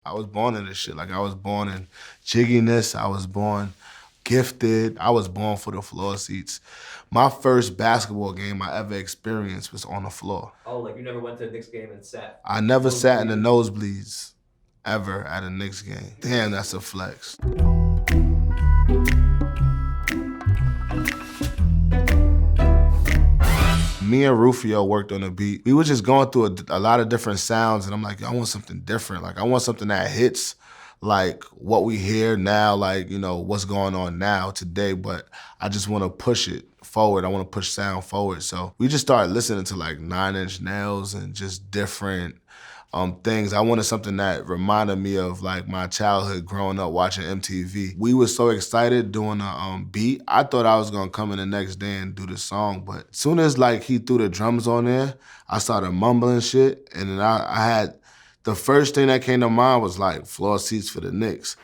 I was born in this shit. Like, I was born in jigginess. I was born gifted. I was born for the floor seats. My first basketball game I ever experienced was on the floor. Oh, like you never went to a Knicks game and sat I never sat in the nosebleed. nosebleeds ever at a Knicks game. Damn, that's a flex. Me and Roofeeo worked on a beat. We were just going through a lot of different sounds, and I'm like, I want something different. Like, I want something that hits like what we hear now, like, you know, what's going on now, today, but I just want to push it forward. I want to push sound forward. So we just started listening to like 9 Inch Nails and just different things. I wanted something that reminded me of like my childhood growing up watching MTV. We were so excited doing the beat. I thought I was gonna come in the next day and do the song, but as soon as like he threw the drums on there, I started mumbling shit, and then I had, the first thing that came to mind was like floor seats for the Knicks.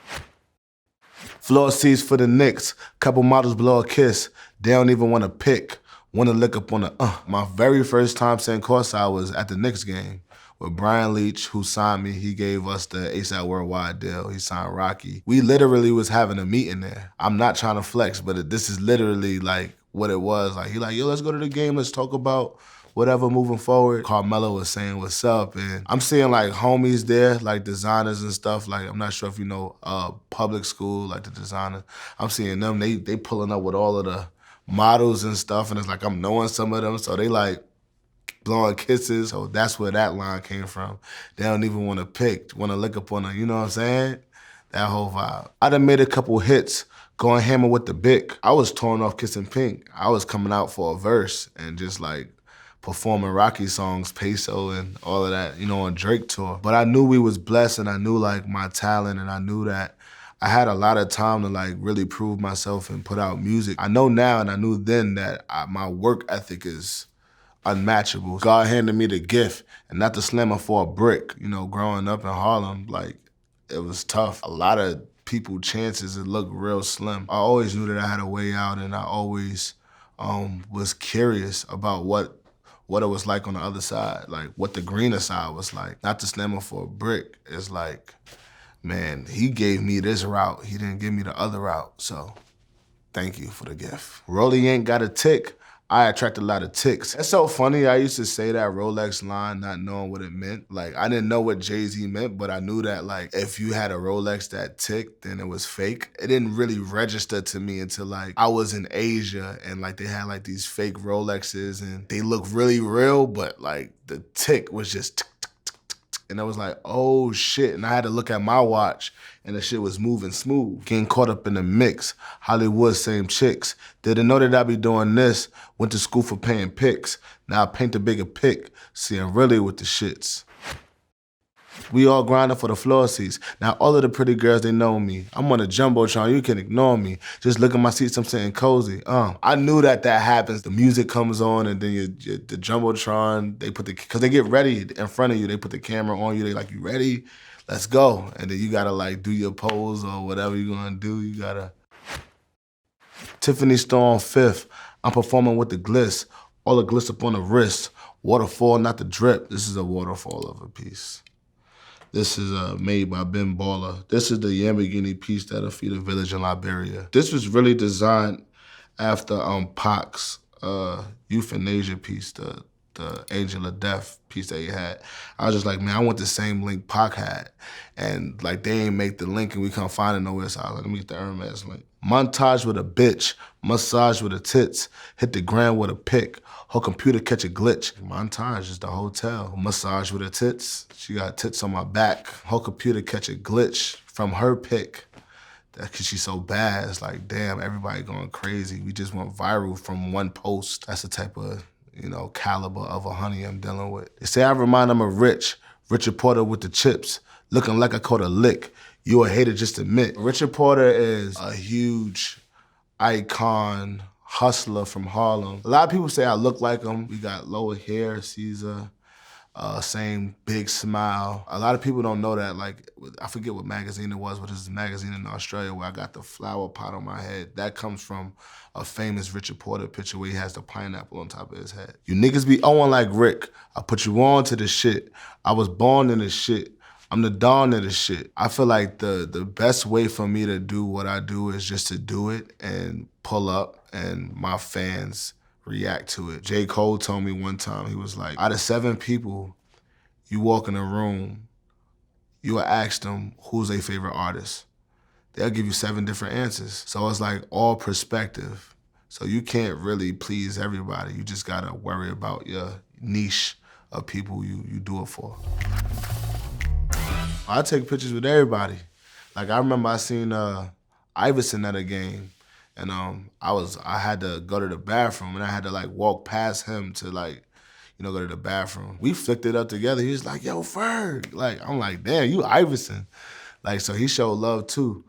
Floor seats for the Knicks. Couple models blow a kiss. They don't even want to pick. Want to lick up on the My very first time saying courtside was at the Knicks game with Brian Leach, who signed me. He gave us the ASAP Worldwide deal. He signed Rocky. We literally was having a meeting there. I'm not trying to flex, but this is literally like what it was. Like, he like, yo, let's go to the game. Let's talk about whatever moving forward. Carmelo was saying what's up, and I'm seeing like homies there, like designers and stuff. Like, I'm not sure if you know public school, like the designers. I'm seeing them, they pulling up with all of the models and stuff, and it's like I'm knowing some of them, so they like blowing kisses. So that's where that line came from. They don't even want to pick, want to lick up on them, you know what I'm saying? That whole vibe. I done made a couple hits, going hammer with the Bic. I was torn off Kissing Pink. I was coming out for a verse and just like performing Rocky songs, Peso and all of that, you know, on Drake tour. But I knew we was blessed, and I knew like my talent, and I knew that I had a lot of time to like really prove myself and put out music. I know now, and I knew then, that my work ethic is unmatchable. God handed me the gift, and not to slam her for a brick. You know, growing up in Harlem, like, it was tough. A lot of people chances, it looked real slim. I always knew that I had a way out, and I always was curious about what it was like on the other side, like what the greener side was like. Not to slam her for a brick, it's like, man, he gave me this route, he didn't give me the other route, so thank you for the gift. Rolly ain't got a tick. I attract a lot of ticks. It's so funny, I used to say that Rolex line not knowing what it meant. Like, I didn't know what Jay-Z meant, but I knew that like if you had a Rolex that ticked, then it was fake. It didn't really register to me until like I was in Asia, and like they had like these fake Rolexes, and they look really real, but like the tick was just tick, tick, tick, tick, tick. And I was like, oh shit. And I had to look at my watch, and the shit was moving smooth. Getting caught up in the mix. Hollywood, same chicks. Didn't know that I be doing this. Went to school for painting pics. Now I paint a bigger pic. See, I'm really with the shits. We all grinding for the floor seats. Now all of the pretty girls, they know me. I'm on a Jumbotron, you can ignore me. Just look at my seats, I'm sitting cozy. I knew that happens. The music comes on, and then the Jumbotron, they put cause they get ready in front of you. They put the camera on you, they like, you ready? Let's go. And then you gotta like do your pose or whatever you're gonna do. You gotta. Tiffany Store on 5th. I'm performing with the gliss. All the gliss up on the wrist. Waterfall, not the drip. This is a waterfall of a piece. This is made by Ben Baller. This is the Yamagini piece that'll feed a village in Liberia. This was really designed after Pac's euthanasia piece, the Angel of Death piece that he had. I was just like, man, I want the same link Pac had. And like, they ain't make the link, and we couldn't find it nowhere, so I was like, let me get the Hermes link. Montage with a bitch, massage with a tits, hit the ground with a pick, her computer catch a glitch. Montage is the hotel. Massage with her tits, she got tits on my back. Her computer catch a glitch from her pick. That cause she's so bad, it's like, damn, everybody going crazy. We just went viral from one post. That's the type of, you know, caliber of a honey I'm dealing with. They say I remind them of Richard Porter with the chips, looking like I caught a lick. You a hater, just admit. Richard Porter is a huge icon, hustler from Harlem. A lot of people say I look like him. We got lower hair, Caesar, same big smile. A lot of people don't know that, like, I forget what magazine it was, but it's a magazine in Australia where I got the flower pot on my head. That comes from a famous Richard Porter picture where he has the pineapple on top of his head. You niggas be owing like Rick. I put you on to the shit. I was born in the shit. I'm the dawn of the shit. I feel like the best way for me to do what I do is just to do it and pull up and my fans react to it. J. Cole told me one time, he was like, out of 7 people, you walk in a room, you will ask them who's their favorite artist. They'll give you 7 different answers. So it's like all perspective. So you can't really please everybody. You just gotta worry about your niche of people you do it for. I take pictures with everybody. Like I remember I seen Iverson at a game, and I had to go to the bathroom, and I had to like walk past him to like, go to the bathroom. We flicked it up together. He was like, "Yo, Ferg," like I'm like, "Damn, you Iverson," like so he showed love too.